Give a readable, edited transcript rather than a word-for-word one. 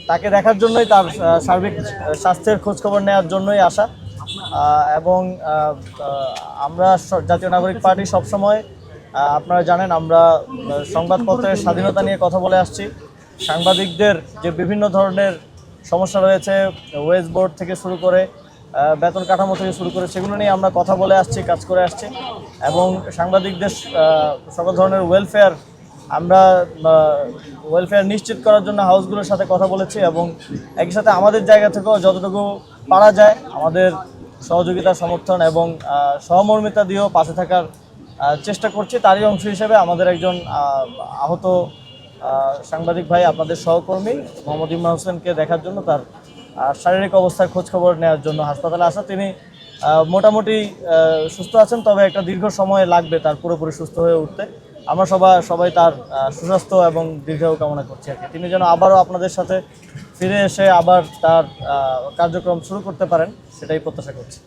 তাকে দেখার জন্যই, তার সার্বিক স্বাস্থ্যের খোঁজখবর নেওয়ার জন্যই আসা। এবং আমরা জাতীয় নাগরিক পার্টি সবসময়, আপনারা জানেন, আমরা সংবাদপত্রের স্বাধীনতা নিয়ে কথা বলে আসছি। সাংবাদিকদের যে বিভিন্ন ধরনের সমস্যা রয়েছে, ওয়েজ বোর্ড থেকে শুরু করে বেতন কাঠামো থেকে শুরু করে, সেগুলো নিয়ে আমরা কথা বলে আসছি, কাজ করে আসছি। এবং সাংবাদিকদের সকল ধরনের আমরা ওয়েলফেয়ার নিশ্চিত করার জন্য হাউসগুলোর সাথে কথা বলেছি, এবং একই সাথে আমাদের জায়গা থেকেও যতটুকু পারা যায় আমাদের সহযোগিতা, সমর্থন এবং সহমর্মিতা দিয়েও পাশে থাকার চেষ্টা করছি। তারই অংশ হিসেবে আমাদের একজন আহত সাংবাদিক ভাই, আপনাদের সহকর্মী মোহাম্মদ ইমরান হোসেনকে দেখার জন্য, তার শারীরিক অবস্থার খোঁজখবর নেওয়ার জন্য হাসপাতালে আসা। তিনি মোটামুটি সুস্থ আছেন, তবে একটা দীর্ঘ সময় লাগবে তার পুরোপুরি সুস্থ হয়ে উঠতে। আমরা সবাই তার সুস্বাস্থ্য এবং দীর্ঘায়ু কামনা করছি আর কি। তিনি যেন আবারও আপনাদের সাথে ফিরে এসে আবার তার কার্যক্রম শুরু করতে পারেন, সেটাই প্রত্যাশা করছি।